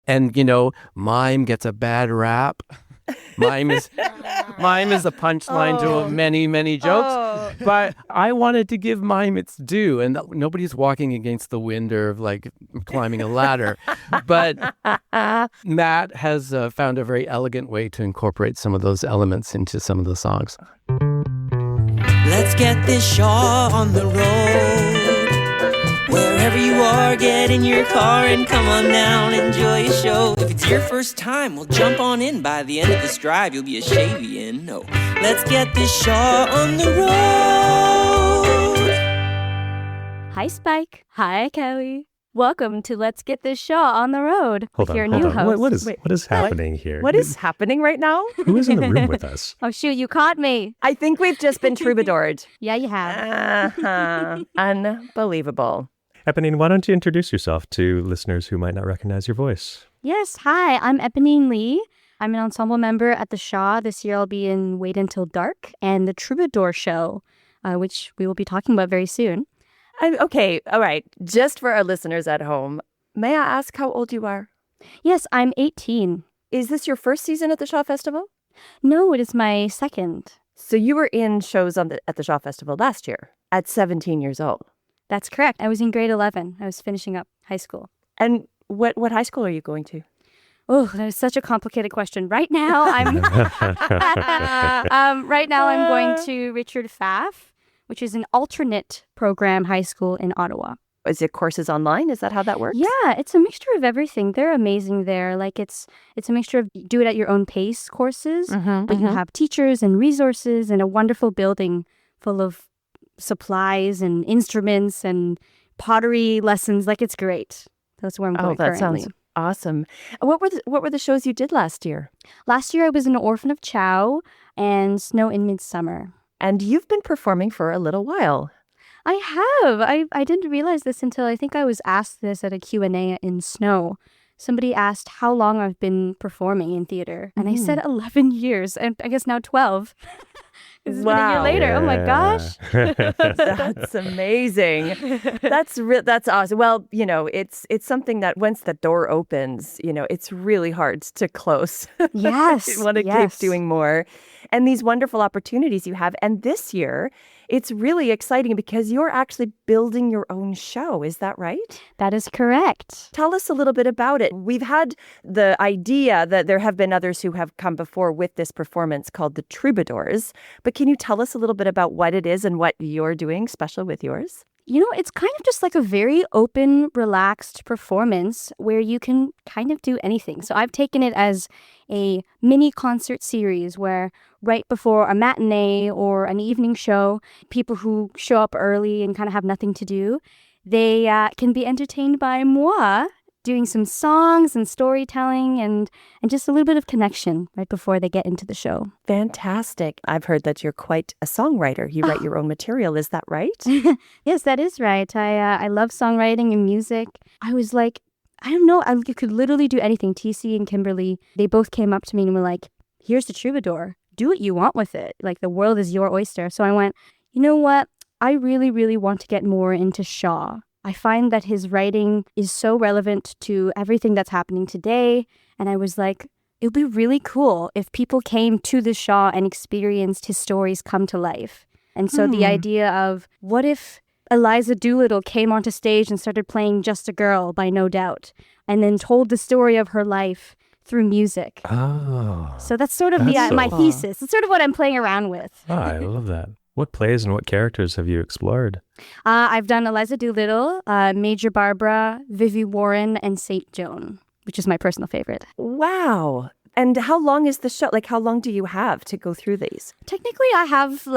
And, mime gets a bad rap. Mime is a punchline to many, many jokes. But I wanted to give mime its due. And nobody's walking against the wind or like climbing a ladder. But Matt has found a very elegant way to incorporate some of those elements into some of the songs. Let's get this show on the road. Wherever you are, get in your car and come on down, enjoy a show. If it's your first time, well, jump on in. By the end of this drive, you'll be a Shavian. No, let's get this show on the road. Hi, Spike. Hi, Kelly. Welcome to Let's Get This Shaw on the Road with your new host. What is happening here? What is happening right now? Who is in the room with us? Oh, shoot, you caught me. I think we've just been troubadoured. Yeah, you have. Unbelievable. Eponine, why don't you introduce yourself to listeners who might not recognize your voice? Yes, hi, I'm Eponine Lee. I'm an ensemble member at the Shaw. This year I'll be in Wait Until Dark and the Troubadour show, which we will be talking about very soon. Okay, all right. Just for our listeners at home, may I ask how old you are? Yes, I'm 18. Is this your first season at the Shaw Festival? No, it is my second. So you were in shows at the Shaw Festival last year at 17 years old. That's correct. I was in grade 11. I was finishing up high school. And what high school are you going to? Oh, that is such a complicated question. Right now, I'm going to Richard Pfaff, which is an alternate program high school in Ottawa. Is it courses online? Is that how that works? Yeah, it's a mixture of everything. They're amazing there. Like it's a mixture of do it at your own pace courses, but you have teachers and resources and a wonderful building full of supplies and instruments and pottery lessons. Like it's great. That's where I'm going currently. Sounds awesome. What were the shows you did last year? Last year I was in Orphan of Chow and Snow in Midsummer. And you've been performing for a little while. I have. I didn't realize this until I think I was asked this at a Q&A in Snow. Somebody asked how long I've been performing in theater. And I said 11 years, and I guess now 12. This has been a year later. Yeah. Oh my gosh. That's amazing. That's awesome. Well, it's something that once the door opens, it's really hard to close. Yes. You want to keep doing more. And these wonderful opportunities you have. And this year, it's really exciting because you're actually building your own show. Is that right? That is correct. Tell us a little bit about it. We've had the idea that there have been others who have come before with this performance called the Troubadors. But can you tell us a little bit about what it is and what you're doing special with yours? It's kind of just like a very open, relaxed performance where you can kind of do anything. So I've taken it as a mini concert series where right before a matinee or an evening show, people who show up early and kind of have nothing to do, they can be entertained by moi, doing some songs and storytelling and just a little bit of connection right before they get into the show. Fantastic. I've heard that you're quite a songwriter. You write your own material. Is that right? Yes, that is right. I love songwriting and music. I was like, I don't know, I could literally do anything. TC and Kimberly, they both came up to me and were like, here's the Troubadour. Do what you want with it. Like the world is your oyster. So I went, you know what? I really, really want to get more into Shaw. I find that his writing is so relevant to everything that's happening today. And I was like, it would be really cool if people came to the Shaw and experienced his stories come to life. And so the idea of what if Eliza Doolittle came onto stage and started playing Just a Girl by No Doubt and then told the story of her life through music. Oh. So that's sort of my thesis. It's sort of what I'm playing around with. Oh, I love that. What plays and what characters have you explored? I've done Eliza Doolittle, Major Barbara, Vivi Warren, and Saint Joan, which is my personal favorite. Wow. And how long is the show? Like, how long do you have to go through these? Technically, I have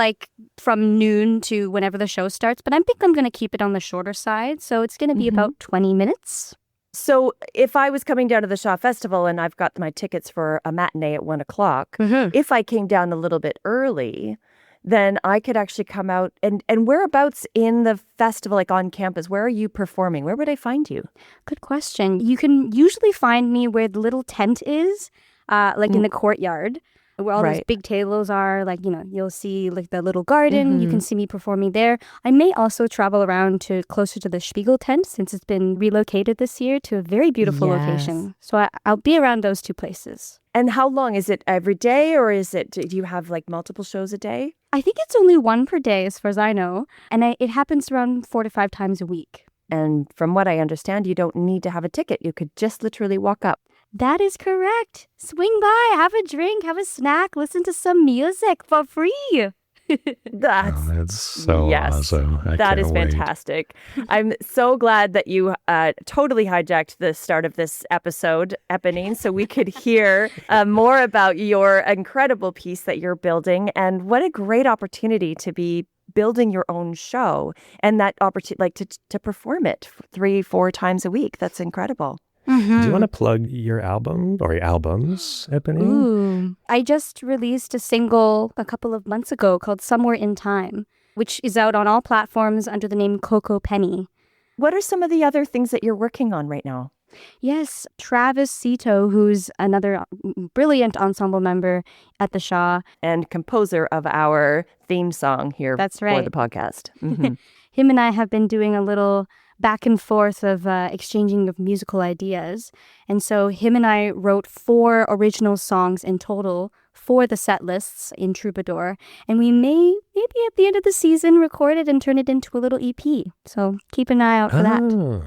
from noon to whenever the show starts, but I think I'm going to keep it on the shorter side. So it's going to be about 20 minutes. So if I was coming down to the Shaw Festival and I've got my tickets for a matinee at 1:00, if I came down a little bit early, then I could actually come out. And whereabouts in the festival, like on campus, where are you performing? Where would I find you? Good question. You can usually find me where the little tent is, in the courtyard. where all those Right. big tables are. Like, you'll see like the little garden. You can see me performing there. I may also travel around to closer to the Spiegeltent since it's been relocated this year to a very beautiful Yes. location. So I'll be around those two places. And how long? Is it every day or do you have like multiple shows a day? I think it's only one per day as far as I know. And it happens around 4 to 5 times a week. And from what I understand, you don't need to have a ticket. You could just literally walk up. That is correct. Swing by, have a drink, have a snack, listen to some music for free. That's so yes, awesome. that is can't wait. fantastic. I'm so glad that you totally hijacked the start of this episode, Eponine, so we could hear more about your incredible piece that you're building. And what a great opportunity to be building your own show and that opportunity, like to perform it 3-4 times a week. That's incredible. Do you want to plug your album or your albums, Eponine? Ooh. I just released a single a couple of months ago called Somewhere in Time, which is out on all platforms under the name Coco Penny. What are some of the other things that you're working on right now? Yes, Travis Cito, who's another brilliant ensemble member at the Shaw. And composer of our theme song here That's for right. the podcast. Mhm. Him and I have been doing a little back and forth of exchanging of musical ideas. And so him and I wrote 4 original songs in total for the set lists in Troubadour. And we may, maybe at the end of the season, record it and turn it into a little EP. So keep an eye out for that. Oh,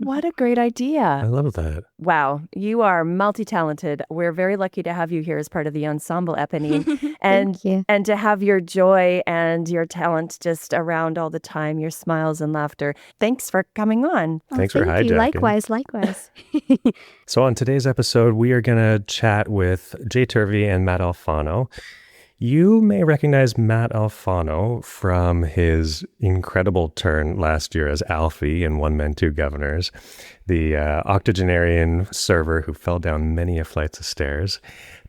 What a great idea. I love that. Wow, you are multi-talented. We're very lucky to have you here as part of the ensemble, Eponine, and Thank you. and to have your joy and your talent just around all the time, your smiles and laughter. Thanks for coming on. Thanks for Thank you. hijacking. Likewise. So on today's episode, we are going to chat with Turvey and Matt Alfano. You may recognize Matt Alfano from his incredible turn last year as Alfie in One Men, Two Governors, the octogenarian server who fell down many a flights of stairs.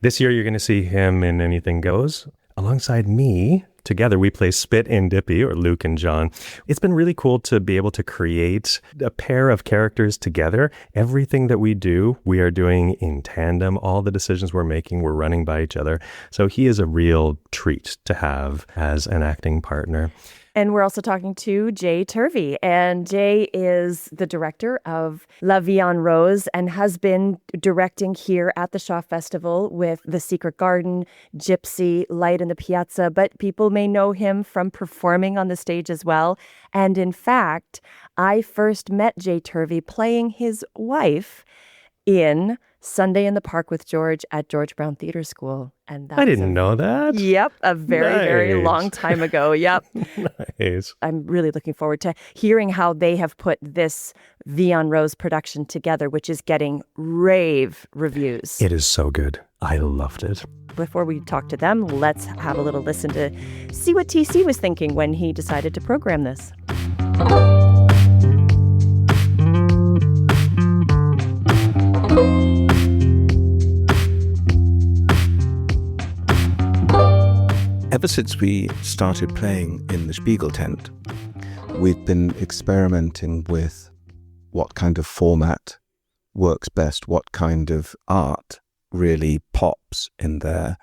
This year, you're going to see him in Anything Goes. Alongside me, together we play Spit and Dippy, or Luke and John. It's been really cool to be able to create a pair of characters together. Everything that we do, we are doing in tandem. All the decisions we're making, we're running by each other. So he is a real treat to have as an acting partner. And we're also talking to Jay Turvey. And Jay is the director of La Vie en Rose and has been directing here at the Shaw Festival with The Secret Garden, Gypsy, Light in the Piazza. But people may know him from performing on the stage as well. And in fact, I first met Jay Turvey playing his wife in Sunday in the Park with George at George Brown Theatre School. And that I was didn't know that. Yep, a very Nice. long time ago. Yep. Nice. I'm really looking forward to hearing how they have put this Vie en Rose production together, which is getting rave reviews. It is so good. I loved it. Before we talk to them, let's have a little listen to see what TC was thinking when he decided to program this. Ever since we started playing in the Spiegeltent, we've been experimenting with what kind of format works best, what kind of art really pops in there.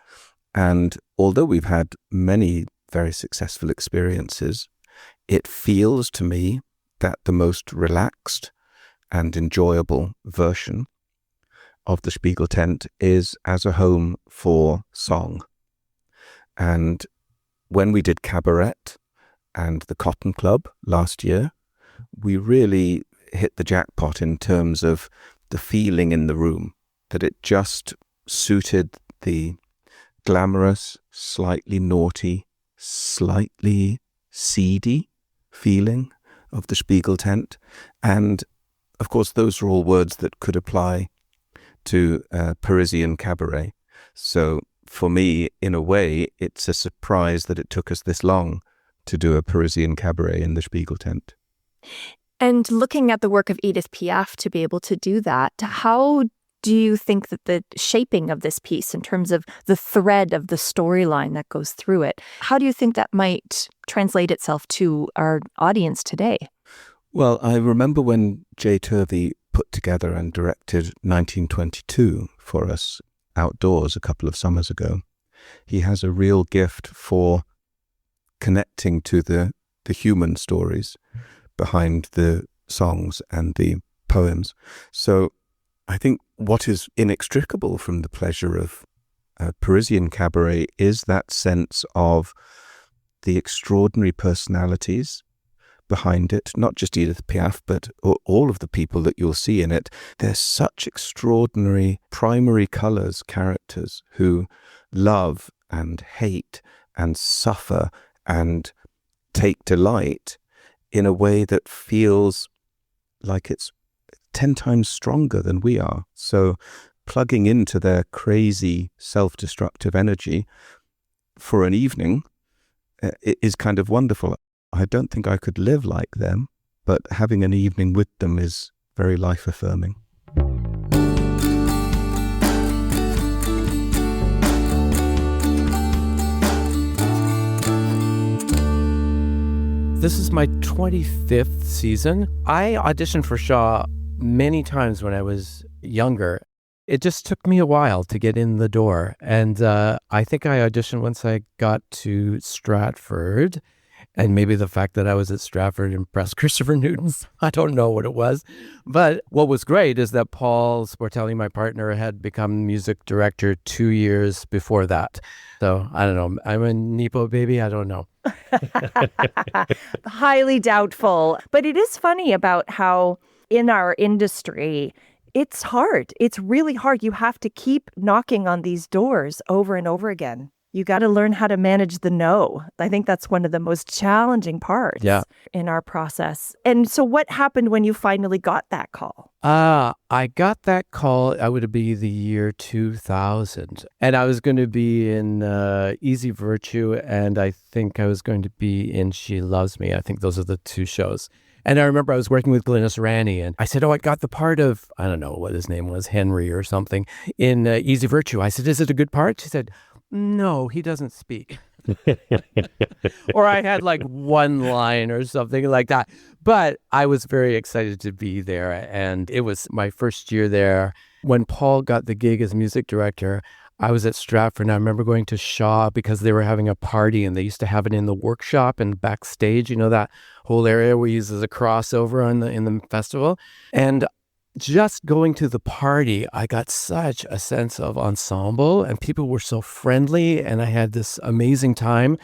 And although we've had many very successful experiences, it feels to me that the most relaxed and enjoyable version of the Spiegeltent is as a home for song. And when we did Cabaret and the Cotton Club last year, we really hit the jackpot in terms of the feeling in the room, that it just suited the glamorous, slightly naughty, slightly seedy feeling of the Spiegeltent. And of course, those are all words that could apply to Parisian cabaret. So for me, in a way, it's a surprise that it took us this long to do a Parisian cabaret in the Spiegeltent. And looking at the work of Edith Piaf to be able to do that, how do you think that the shaping of this piece in terms of the thread of the storyline that goes through it, how do you think that might translate itself to our audience today? Well, I remember when Jay Turvey put together and directed 1922 for us outdoors a couple of summers ago. he has a real gift for connecting to the human stories behind the songs and the poems. So I think what is inextricable from the pleasure of Parisian cabaret is that sense of the extraordinary personalities behind it, not just Edith Piaf, but all of the people that you'll see in it. They're such extraordinary primary colours characters who love and hate and suffer and take delight in a way that feels like it's 10 times stronger than we are. So plugging into their crazy self-destructive energy for an evening is kind of wonderful. I don't think I could live like them, but having an evening with them is very life-affirming. This is my 25th season. I auditioned for Shaw many times when I was younger. It just took me a while to get in the door. And I think I auditioned once I got to Stratford. And maybe the fact that I was at Stratford impressed Christopher Newton. I don't know what it was. But what was great is that Paul Sportelli, my partner, had become music director 2 years before that. So I don't know. I'm a Nepo baby. I don't know. Highly doubtful. But it is funny about how in our industry, it's hard. It's really hard. You have to keep knocking on these doors over and over again. You got to learn how to manage the no. I think that's one of the most challenging parts in our process. And so what happened when you finally got that call? I got that call, I would be the year 2000. And I was going to be in Easy Virtue, and I think I was going to be in She Loves Me. I think those are the two shows. And I remember I was working with Glynis Ranney, and I said, I got the part of, I don't know what his name was, Henry or something, in Easy Virtue. I said, is it a good part? She said, no, he doesn't speak. Or I had like one line or something like that. But I was very excited to be there. And it was my first year there. When Paul got the gig as music director, I was at Stratford, and I remember going to Shaw because they were having a party, and they used to have it in the workshop and backstage, that whole area we use as a crossover in the festival. And just going to the party, I got such a sense of ensemble, and people were so friendly, and I had this amazing time.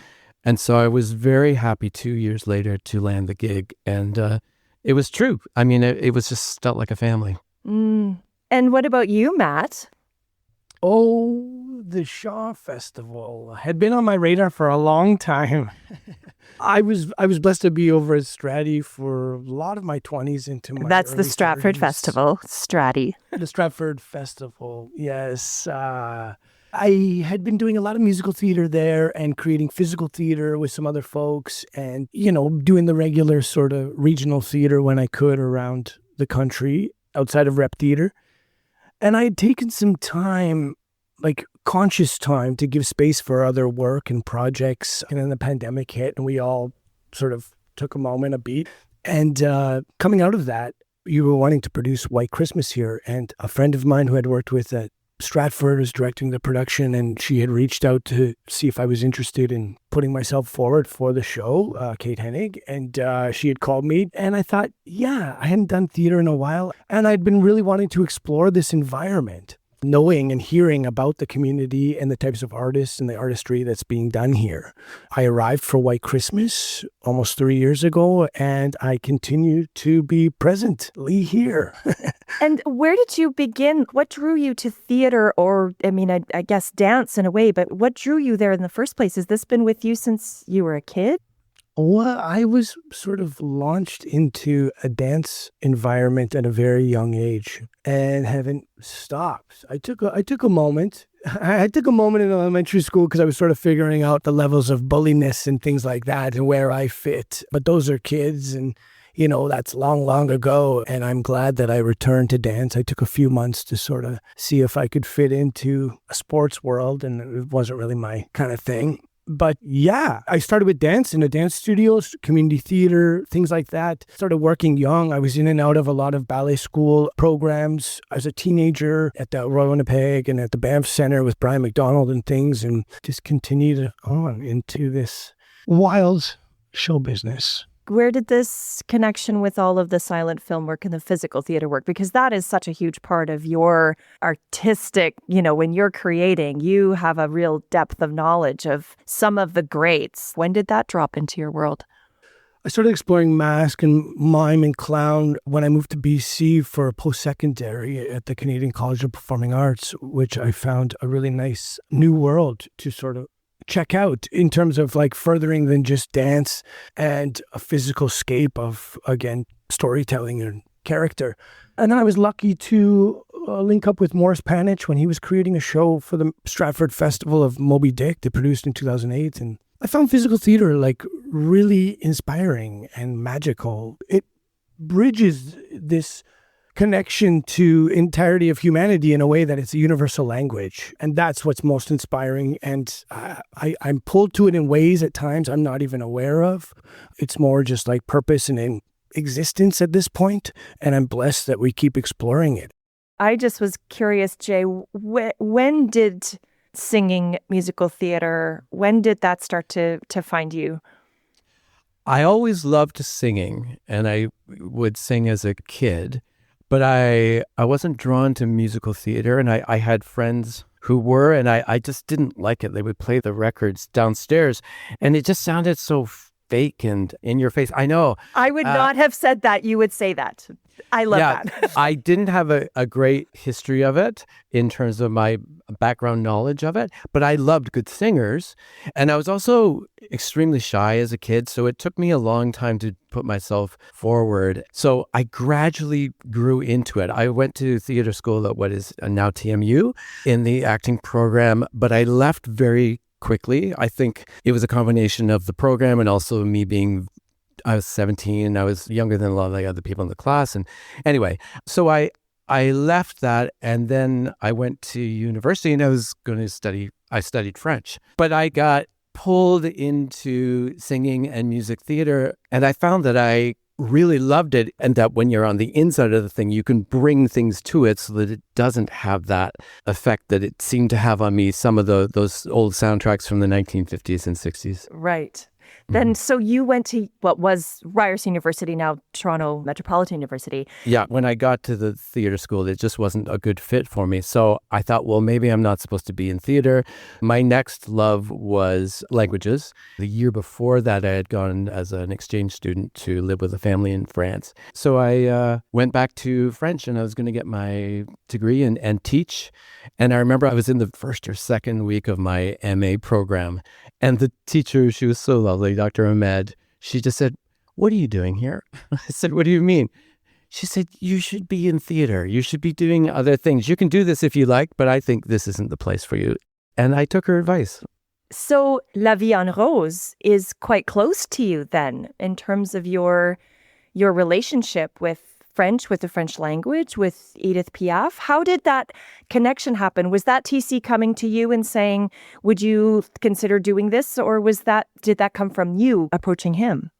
And so I was very happy 2 years later to land the gig. And it was true. I mean, it was just felt like a family. And what about you, Matt? Oh, the Shaw Festival had been on my radar for a long time. I was blessed to be over at Stratty for a lot of my 20s into my That's the early Stratford 30s. Festival, Stratty. The Stratford Festival, yes. I had been doing a lot of musical theater there and creating physical theater with some other folks and, doing the regular sort of regional theater when I could around the country outside of rep theater. And I had taken some time, like conscious time, to give space for other work and projects. And then the pandemic hit and we all sort of took a moment, a beat. And coming out of that, you were wanting to produce White Christmas here. And a friend of mine who had worked with at Stratford was directing the production, and she had reached out to see if I was interested in putting myself forward for the show, Kate Hennig. And she had called me, and I thought, I hadn't done theater in a while. And I'd been really wanting to explore this environment, knowing and hearing about the community and the types of artists and the artistry that's being done here. I arrived for White Christmas almost 3 years ago, and I continue to be presently here. And where did you begin? What drew you to theater, or, I guess dance in a way, but what drew you there in the first place? Has this been with you since you were a kid? Well, I was sort of launched into a dance environment at a very young age and haven't stopped. I took a moment. I took a moment in elementary school because I was sort of figuring out the levels of bulliness and things like that and where I fit. But those are kids, and that's long, long ago. And I'm glad that I returned to dance. I took a few months to sort of see if I could fit into a sports world, and it wasn't really my kind of thing. But yeah, I started with dance in a dance studio, community theater, things like that. Started working young. I was in and out of a lot of ballet school programs as a teenager at the Royal Winnipeg and at the Banff Center with Brian McDonald and things, and just continued on into this wild show business. Where did this connection with all of the silent film work and the physical theater work? Because that is such a huge part of your artistic, when you're creating, you have a real depth of knowledge of some of the greats. When did that drop into your world? I started exploring mask and mime and clown when I moved to BC for post-secondary at the Canadian College of Performing Arts, which I found a really nice new world to sort of check out in terms of like furthering than just dance and a physical scape of, again, storytelling and character. And then I was lucky to link up with Morris Panich when he was creating a show for the Stratford Festival of Moby Dick that produced in 2008. And I found physical theater like really inspiring and magical. It bridges this connection to entirety of humanity in a way that it's a universal language. And that's what's most inspiring. And I'm pulled to it in ways at times I'm not even aware of. It's more just like purpose and in existence at this point. And I'm blessed that we keep exploring it. I just was curious, Jay, when did singing, musical theater, when did that start to find you? I always loved singing, and I would sing as a kid. But I wasn't drawn to musical theater, and I had friends who were, and I just didn't like it. They would play the records downstairs, and it just sounded so fake and in your face. I know. I would not have said that. You would say that. I love that. I didn't have a great history of it in terms of my background knowledge of it, but I loved good singers. And I was also extremely shy as a kid, so it took me a long time to put myself forward. So I gradually grew into it. I went to theater school at what is now TMU in the acting program, but I left very quickly. I think it was a combination of the program and also me being I was 17. I was younger than a lot of the other people in the class. And anyway, so I left that, and then I went to university and I was going to I studied French. But I got pulled into singing and music theater, and I found that I really loved it, and that when you're on the inside of the thing, you can bring things to it so that it doesn't have that effect that it seemed to have on me, some of those old soundtracks from the 1950s and 60s. Right. Then, so you went to what was Ryerson University, now Toronto Metropolitan University. Yeah, when I got to the theater school, it just wasn't a good fit for me. So I thought, well, maybe I'm not supposed to be in theater. My next love was languages. The year before that, I had gone as an exchange student to live with a family in France. So I went back to French, and I was going to get my degree and teach. And I remember I was in the first or second week of my MA program, and the teacher, she was so lovely, Dr. Ahmed, she just said, "What are you doing here?" I said, "What do you mean?" She said, "You should be in theater. You should be doing other things. You can do this if you like, but I think this isn't the place for you." And I took her advice. So La Vie en Rose is quite close to you then, in terms of your relationship with French, with the French language, with Edith Piaf. How did that connection happen? Was that TC coming to you and saying, would you consider doing this? Or did that come from you approaching him?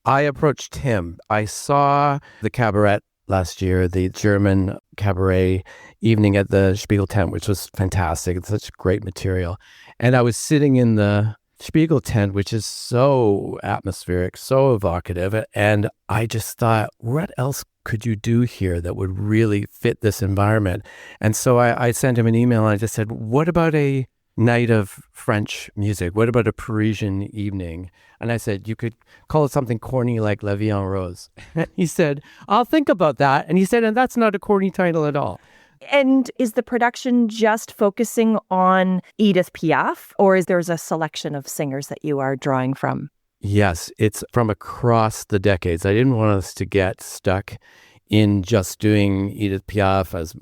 I approached him. I saw the cabaret last year, the German cabaret evening at the Spiegeltent, which was fantastic. It's such great material. And I was sitting in the Spiegeltent, which is so atmospheric, so evocative. And I just thought, what else could you do here that would really fit this environment? And so I sent him an email and I just said, what about a night of French music? What about a Parisian evening? And I said, you could call it something corny like La Vie en Rose. He said, I'll think about that. And he said, and that's not a corny title at all. And is the production just focusing on Edith Piaf, or is there a selection of singers that you are drawing from? Yes, it's from across the decades. I didn't want us to get stuck in just doing Edith Piaf, as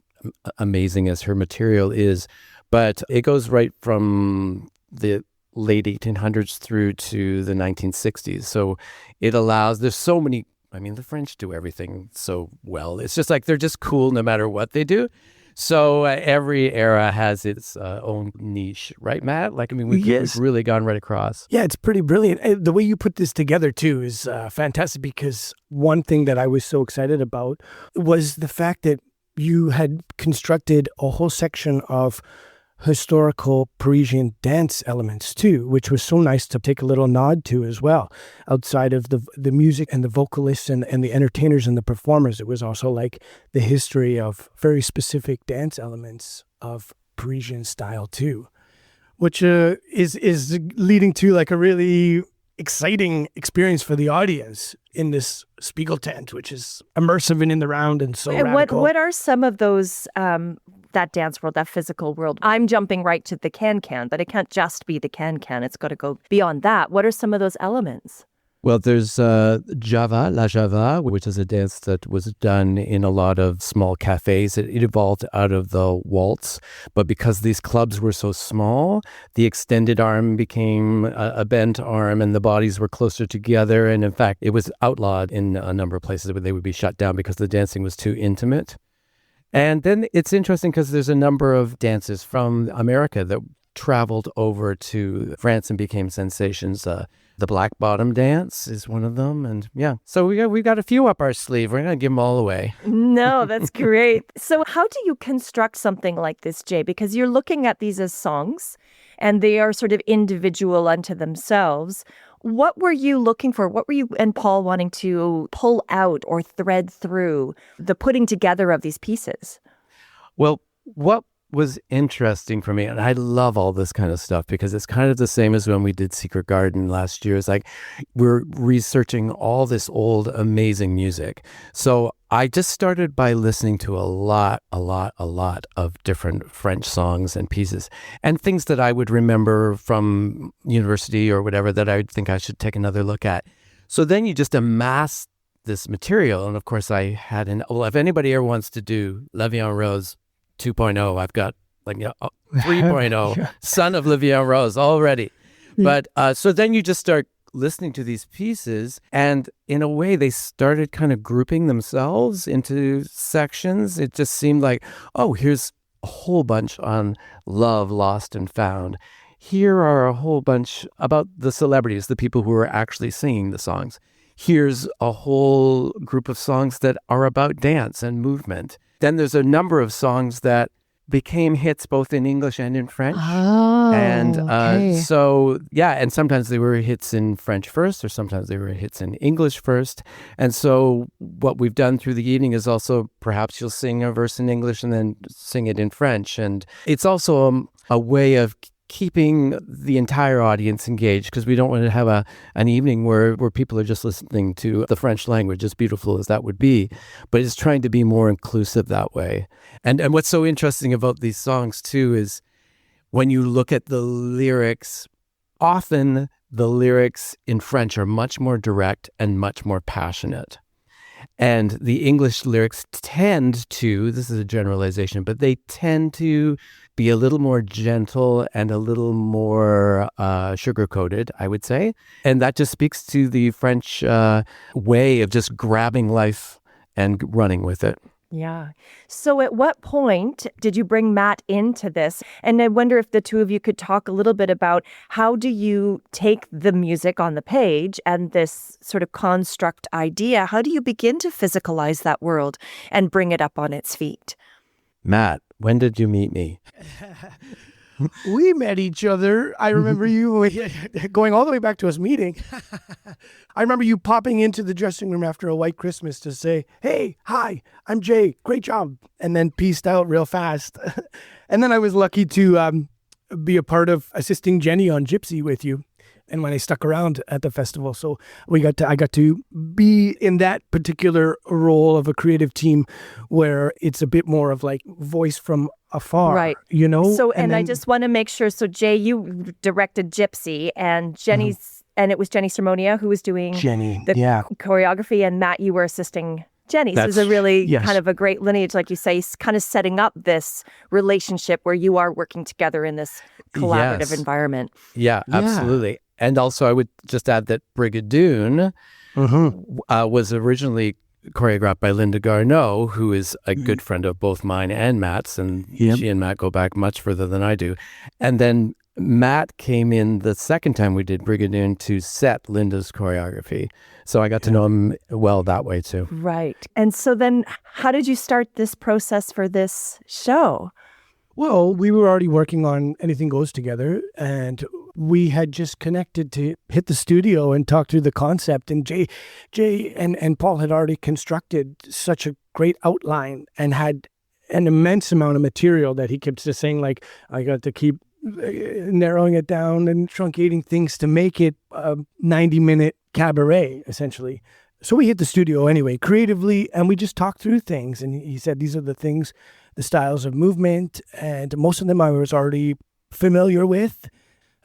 amazing as her material is, but it goes right from the late 1800s through to the 1960s. So it allows, there's so many, the French do everything so well. It's just like they're just cool no matter what they do. So every era has its own niche, right, Matt? Like, I mean, we've really gone right across. Yeah, it's pretty brilliant. The way you put this together, too, is fantastic, because one thing that I was so excited about was the fact that you had constructed a whole section of historical Parisian dance elements too, which was so nice to take a little nod to as well. Outside of the music and the vocalists and the entertainers and the performers, it was also like the history of very specific dance elements of Parisian style too, which is leading to like a really exciting experience for the audience in this Spiegeltent, which is immersive and in the round and so radical. What are some of those, that dance world, that physical world? I'm jumping right to the can-can, but it can't just be the can-can. It's got to go beyond that. What are some of those elements? Well, there's Java, La Java, which is a dance that was done in a lot of small cafes. It evolved out of the waltz, but because these clubs were so small, the extended arm became a bent arm and the bodies were closer together. And in fact, it was outlawed in a number of places where they would be shut down because the dancing was too intimate. And then it's interesting because there's a number of dances from America that traveled over to France and became sensations. The Black Bottom Dance is one of them. And yeah, so we got a few up our sleeve. We're going to give them all away. No, that's great. So how do you construct something like this, Jay? Because you're looking at these as songs and they are sort of individual unto themselves. What were you looking for? What were you and Paul wanting to pull out or thread through the putting together of these pieces? Well, what was interesting for me, and I love all this kind of stuff because it's kind of the same as when we did Secret Garden last year. It's like we're researching all this old, amazing music. So I just started by listening to a lot of different French songs and pieces and things that I would remember from university or whatever that I would think I should take another look at. So then you just amass this material. And of course I had if anybody ever wants to do La Vie en Rose 2.0, I've got 3.0, son of La Vie en Rose already. But so then you just start listening to these pieces, and in a way they started kind of grouping themselves into sections. It just seemed like, oh, here's a whole bunch on love, lost and found. Here are a whole bunch about the celebrities, the people who are actually singing the songs. Here's a whole group of songs that are about dance and movement. Then there's a number of songs that became hits both in English and in French. Oh, and okay. So, yeah, and sometimes they were hits in French first, or sometimes they were hits in English first. And so what we've done through the evening is also perhaps you'll sing a verse in English and then sing it in French. And it's also a way of keeping the entire audience engaged, because we don't want to have an evening where people are just listening to the French language, as beautiful as that would be, but it's trying to be more inclusive that way. And what's so interesting about these songs too is when you look at the lyrics, often the lyrics in French are much more direct and much more passionate. And the English lyrics tend to, this is a generalization, but they tend to be a little more gentle and a little more sugar-coated, I would say. And that just speaks to the French way of just grabbing life and running with it. Yeah. So at what point did you bring Matt into this? And I wonder if the two of you could talk a little bit about how do you take the music on the page and this sort of construct idea, how do you begin to physicalize that world and bring it up on its feet? Matt, when did you meet me? We met each other. I remember you going all the way back to us meeting. I remember you popping into the dressing room after a white Christmas to say, hey, hi, I'm Jay. Great job. And then peaced out real fast. And then I was lucky to be a part of assisting Jenny on Gypsy with you. And when I stuck around at the festival, so I got to be in that particular role of a creative team where it's a bit more of like voice from afar, right? You know. So, and I just want to make sure. So, Jay, you directed Gypsy, and Jenny's, and it was Jenny Simonia who was doing the choreography, and Matt, you were assisting Jenny. So, it's a really kind of a great lineage, like you say, kind of setting up this relationship where you are working together in this collaborative environment. Yeah, absolutely. And also, I would just add that Brigadoon was originally choreographed by Linda Garneau, who is a good friend of both mine and Matt's, and she and Matt go back much further than I do. And then Matt came in the second time we did Brigadoon to set Linda's choreography. So I got to know him well that way too. Right. And so then how did you start this process for this show? Well, we were already working on Anything Goes together, and we had just connected to hit the studio and talk through the concept. And Jay and Paul had already constructed such a great outline and had an immense amount of material that he kept just saying, like, I got to keep narrowing it down and truncating things to make it a 90-minute cabaret, essentially. So we hit the studio anyway, creatively, and we just talked through things. And he said, these are the things, the styles of movement, and most of them I was already familiar with.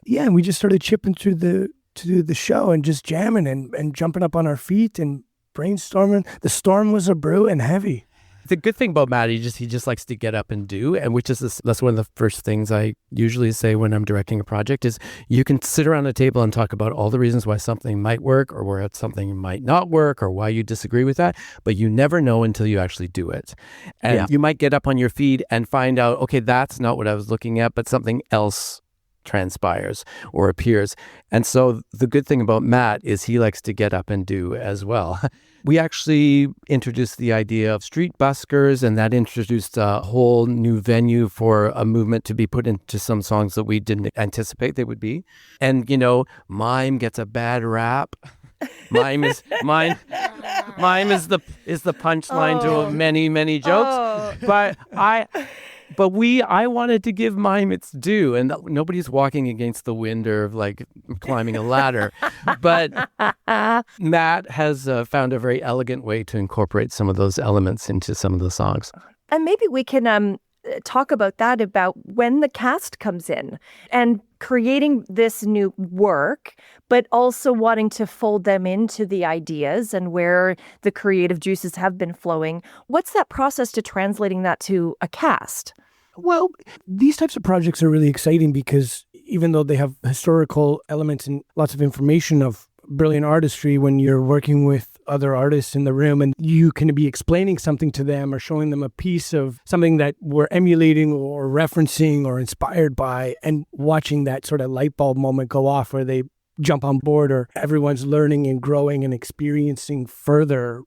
Yeah, and we just started chipping through the show and just jamming and jumping up on our feet and brainstorming. The storm was a brew and heavy. The good thing about Matt, he just likes to get up and do, and that's one of the first things I usually say when I'm directing a project is you can sit around a table and talk about all the reasons why something might work or where something might not work or why you disagree with that, but you never know until you actually do it. And you might get up on your feet and find out, okay, that's not what I was looking at, but something else transpires or appears. And so the good thing about Matt is he likes to get up and do as well. We actually introduced the idea of street buskers, and that introduced a whole new venue for a movement to be put into some songs that we didn't anticipate they would be. And, mime gets a bad rap. Mime is the punchline to many, many jokes. But I wanted to give mime its due, and nobody's walking against the wind or like climbing a ladder. But Matt has found a very elegant way to incorporate some of those elements into some of the songs. And maybe we can talk about that, about when the cast comes in and creating this new work, but also wanting to fold them into the ideas and where the creative juices have been flowing. What's that process to translating that to a cast? Well, these types of projects are really exciting because even though they have historical elements and lots of information of brilliant artistry, when you're working with other artists in the room and you can be explaining something to them or showing them a piece of something that we're emulating or referencing or inspired by, and watching that sort of light bulb moment go off where they jump on board or everyone's learning and growing and experiencing further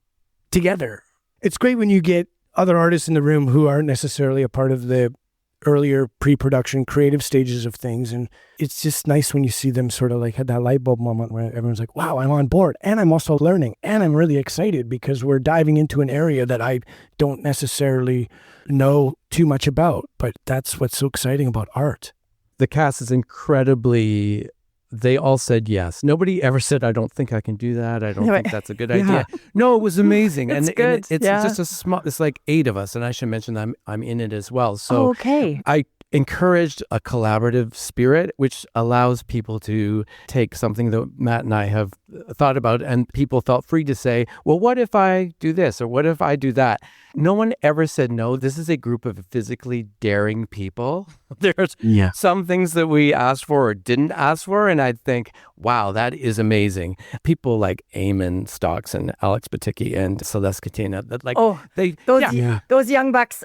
together. It's great when you get other artists in the room who aren't necessarily a part of the earlier pre-production creative stages of things. And it's just nice when you see them sort of like had that light bulb moment where everyone's like, wow, I'm on board. And I'm also learning. And I'm really excited because we're diving into an area that I don't necessarily know too much about. But that's what's so exciting about art. The cast is incredibly... They all said yes. Nobody ever said, I don't think I can do that. I don't think that's a good idea. No, it was amazing. It's good. And it's just a small, it's like 8 of us. And I should mention that I'm in it as well. So I encouraged a collaborative spirit, which allows people to take something that Matt and I have thought about, and people felt free to say, well, what if I do this? Or what if I do that? No one ever said no. This is a group of physically daring people. There's some things that we asked for or didn't ask for, and I'd think, wow, that is amazing. People like Eamon Stocks and Alex Baticki and Celeste Katina, that those young bucks.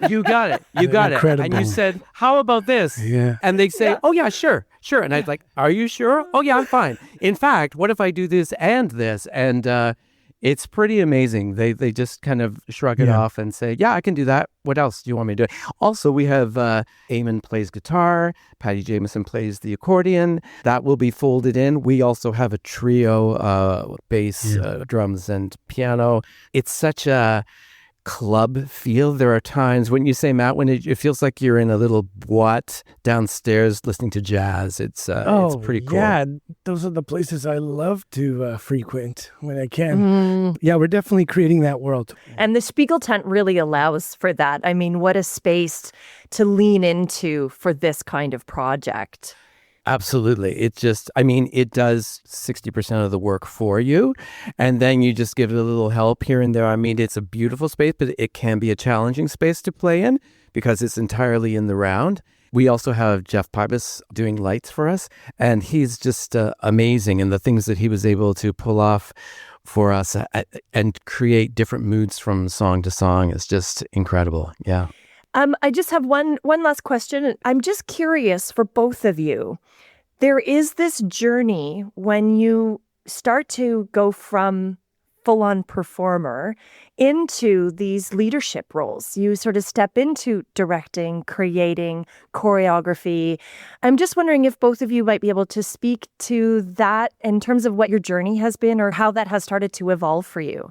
You got it. You got it. Incredible. And you said, how about this? Yeah. And they say, oh yeah, sure. And I'd like, are you sure? Oh yeah, I'm fine. In fact, what if I do this and this? And it's pretty amazing. They just kind of shrug it off and say, yeah, I can do that. What else do you want me to do? Also, we have Eamon plays guitar. Patty Jameson plays the accordion. That will be folded in. We also have a trio, bass, drums, and piano. It's such a club feel. There are times when you say, Matt, when it feels like you're in a little boîte downstairs listening to jazz. It's pretty cool. Yeah, those are the places I love to frequent when I can. Yeah, we're definitely creating that world. And the Spiegeltent really allows for that. I mean, what a space to lean into for this kind of project. Absolutely. It does 60% of the work for you. And then you just give it a little help here and there. I mean, it's a beautiful space, but it can be a challenging space to play in because it's entirely in the round. We also have Jeff Pybus doing lights for us, and he's just amazing. And the things that he was able to pull off for us and create different moods from song to song is just incredible. Yeah. I just have one last question. I'm just curious for both of you. There is this journey when you start to go from full-on performer into these leadership roles. You sort of step into directing, creating, choreography. I'm just wondering if both of you might be able to speak to that in terms of what your journey has been or how that has started to evolve for you.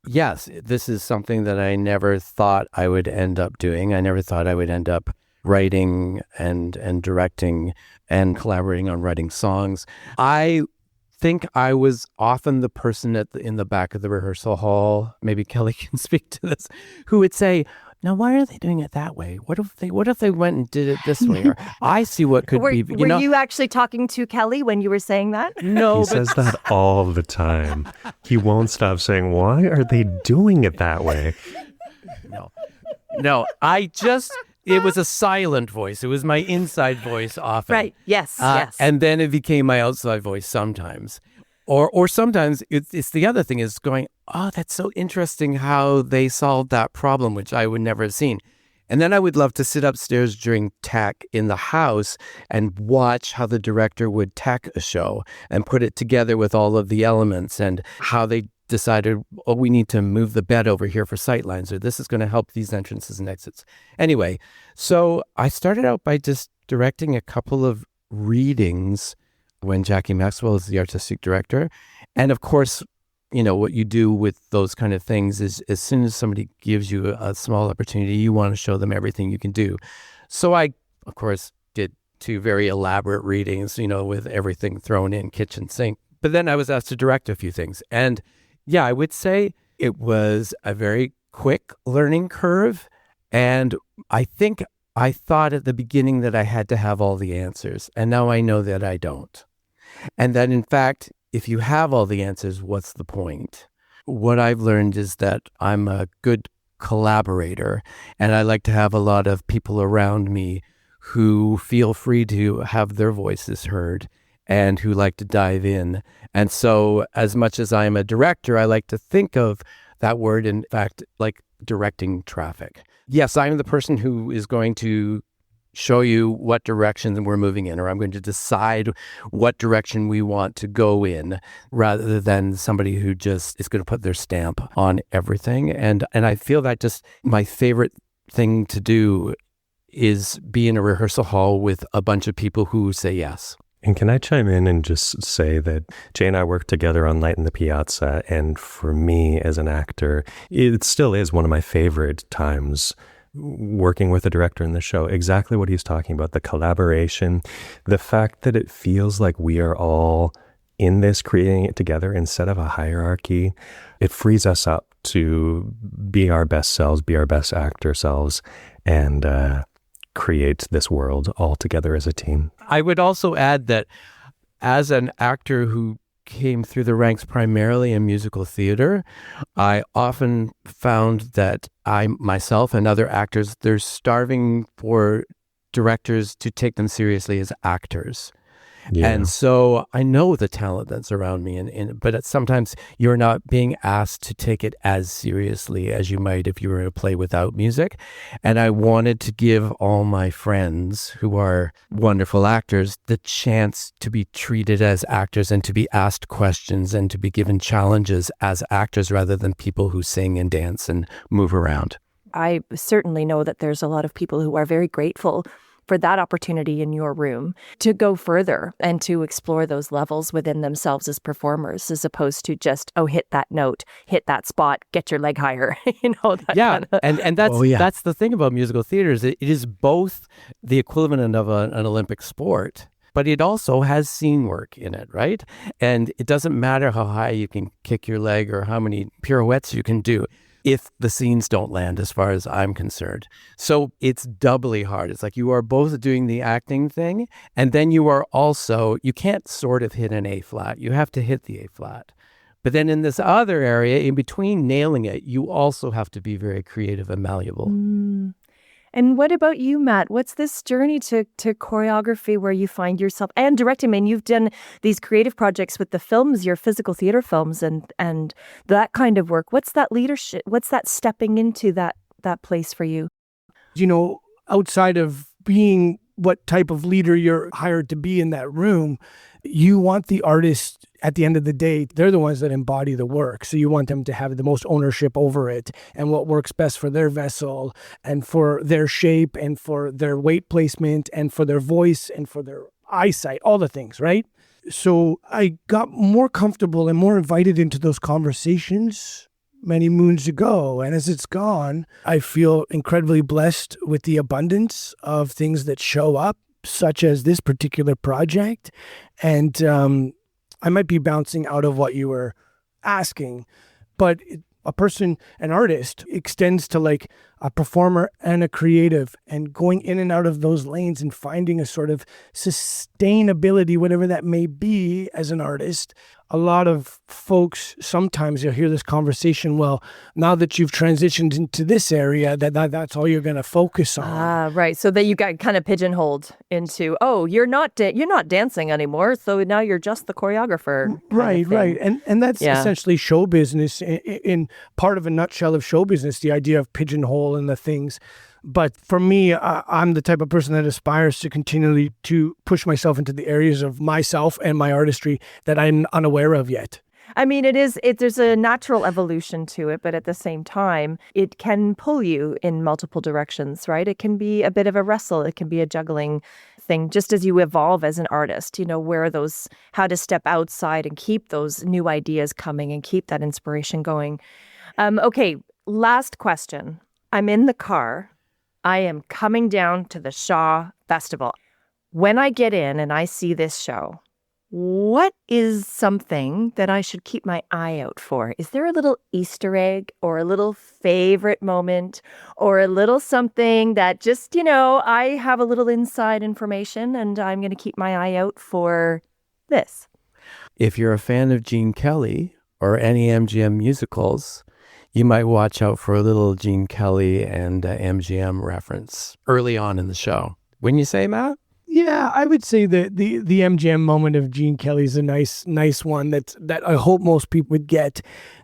Yes, this is something that I never thought I would end up doing. I never thought I would end up writing and directing and collaborating on writing songs. I think I was often the person in the back of the rehearsal hall, maybe Kelly can speak to this, who would say, now, why are they doing it that way? What if they went and did it this way? Or I see what could be. Were you actually talking to Kelly when you were saying that? No, he says that all the time. He won't stop saying, why are they doing it that way? No, it was a silent voice. It was my inside voice often. Right. Yes. Yes. And then it became my outside voice sometimes. Or sometimes it's the other thing is going, oh, that's so interesting how they solved that problem, which I would never have seen. And then I would love to sit upstairs during tech in the house and watch how the director would tech a show and put it together with all of the elements and how they decided, oh, we need to move the bed over here for sightlines, or this is going to help these entrances and exits. Anyway, so I started out by just directing a couple of readings when Jackie Maxwell is the artistic director. And of course, what you do with those kind of things is as soon as somebody gives you a small opportunity, you want to show them everything you can do. So I, of course, did 2 very elaborate readings, with everything thrown in, kitchen sink. But then I was asked to direct a few things. And yeah, I would say it was a very quick learning curve. And I think I thought at the beginning that I had to have all the answers. And now I know that I don't. And that, in fact, if you have all the answers, what's the point? What I've learned is that I'm a good collaborator, and I like to have a lot of people around me who feel free to have their voices heard and who like to dive in. And so as much as I'm a director, I like to think of that word, in fact, like directing traffic. Yes, I'm the person who is going to show you what direction we're moving in, or I'm going to decide what direction we want to go in, rather than somebody who just is going to put their stamp on everything. And I feel that just my favorite thing to do is be in a rehearsal hall with a bunch of people who say yes. And can I chime in and just say that Jay and I worked together on Light in the Piazza, and for me as an actor, it still is one of my favorite times working with a director in the show. Exactly what he's talking about, the collaboration, the fact that it feels like we are all in this creating it together instead of a hierarchy. It frees us up to be our best selves, be our best actor selves, and create this world all together as a team. I would also add that as an actor who came through the ranks primarily in musical theater, I often found that I myself and other actors, they're starving for directors to take them seriously as actors. Yeah. And so I know the talent that's around me, but sometimes you're not being asked to take it as seriously as you might if you were in a play without music. And I wanted to give all my friends who are wonderful actors the chance to be treated as actors and to be asked questions and to be given challenges as actors rather than people who sing and dance and move around. I certainly know that there's a lot of people who are very grateful for that opportunity in your room to go further and to explore those levels within themselves as performers, as opposed to just, hit that note, hit that spot, get your leg higher. And that's the thing about musical theater is it is both the equivalent of an Olympic sport, but it also has scene work in it, right? And it doesn't matter how high you can kick your leg or how many pirouettes you can do if the scenes don't land, as far as I'm concerned. So it's doubly hard. It's like you are both doing the acting thing, and then you are also, you can't sort of hit an A flat. You have to hit the A flat. But then in this other area, in between nailing it, you also have to be very creative and malleable. And what about you, Matt? What's this journey to choreography where you find yourself and directing? I mean, you've done these creative projects with the films, your physical theater films and that kind of work. What's that leadership? What's that stepping into that place for you? You know, outside of being what type of leader you're hired to be in that room, you want the artist, at the end of the day, they're the ones that embody the work. So you want them to have the most ownership over it and what works best for their vessel and for their shape and for their weight placement and for their voice and for their eyesight, all the things, right? So I got more comfortable and more invited into those conversations many moons ago. And as it's gone, I feel incredibly blessed with the abundance of things that show up, such as this particular project. And I might be bouncing out of what you were asking, but a person, an artist, extends to like a performer and a creative, and going in and out of those lanes and finding a sort of sustainability, whatever that may be as an artist. A lot of folks, sometimes you'll hear this conversation, well, now that you've transitioned into this area, that's all you're going to focus on. Ah, right. So that you got kind of pigeonholed into, oh, you're not dancing anymore, so now you're just the choreographer. Right. And that's essentially show business in part of a nutshell of show business, the idea of pigeonhole and the things. But for me, I'm the type of person that aspires to continually to push myself into the areas of myself and my artistry that I'm unaware of yet. I mean, there's a natural evolution to it, but at the same time, it can pull you in multiple directions, right? It can be a bit of a wrestle. It can be a juggling thing, just as you evolve as an artist, you know, how to step outside and keep those new ideas coming and keep that inspiration going. Okay, last question. I'm in the car. I am coming down to the Shaw Festival. When I get in and I see this show, what is something that I should keep my eye out for? Is there a little Easter egg or a little favorite moment or a little something that just, you know, I have a little inside information and I'm going to keep my eye out for this? If you're a fan of Gene Kelly or any MGM musicals, you might watch out for a little Gene Kelly and MGM reference early on in the show. Wouldn't you say, Matt? Yeah, I would say that the MGM moment of Gene Kelly is a nice one that I hope most people would get.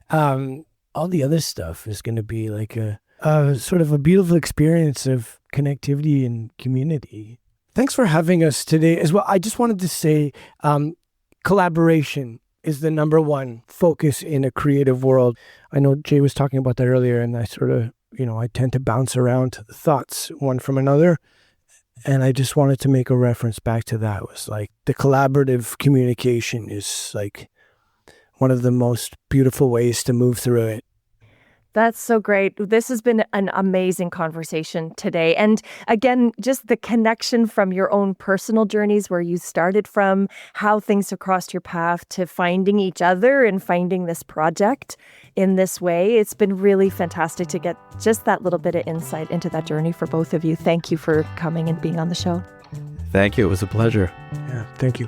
All the other stuff is going to be like a sort of a beautiful experience of connectivity and community. Thanks for having us today as well. I just wanted to say collaboration is the number one focus in a creative world. I know Jay was talking about that earlier, and I sort of, you know, I tend to bounce around thoughts one from another. And I just wanted to make a reference back to that. It was like the collaborative communication is like one of the most beautiful ways to move through it. That's so great. This has been an amazing conversation today. And again, just the connection from your own personal journeys, where you started from, how things have crossed your path to finding each other and finding this project in this way. It's been really fantastic to get just that little bit of insight into that journey for both of you. Thank you for coming and being on the show. Thank you. It was a pleasure. Yeah, thank you.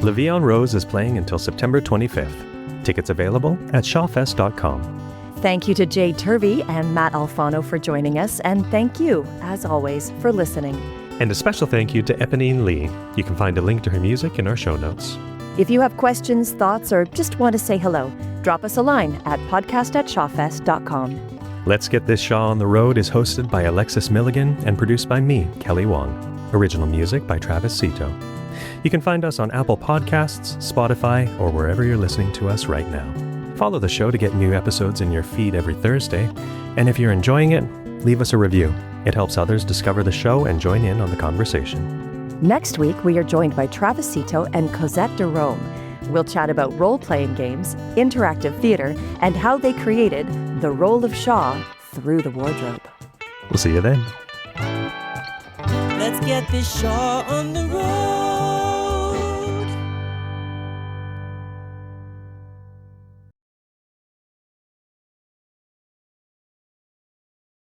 La Vie en Rose is playing until September 25th. Tickets available at shawfest.com. Thank you to Jay Turvey and Matt Alfano for joining us, and thank you, as always, for listening. And a special thank you to Eponine Lee. You can find a link to her music in our show notes. If you have questions, thoughts, or just want to say hello, drop us a line at podcast@shawfest.com. Let's Get This Shaw on the Road is hosted by Alexis Milligan and produced by me, Kelly Wong. Original music by Travis Cito. You can find us on Apple Podcasts, Spotify, or wherever you're listening to us right now. Follow the show to get new episodes in your feed every Thursday. And if you're enjoying it, leave us a review. It helps others discover the show and join in on the conversation. Next week, we are joined by Travis Cito and Cosette de Rome. We'll chat about role-playing games, interactive theater, and how they created the role of Shaw through the wardrobe. We'll see you then. Let's get this Shaw on the road.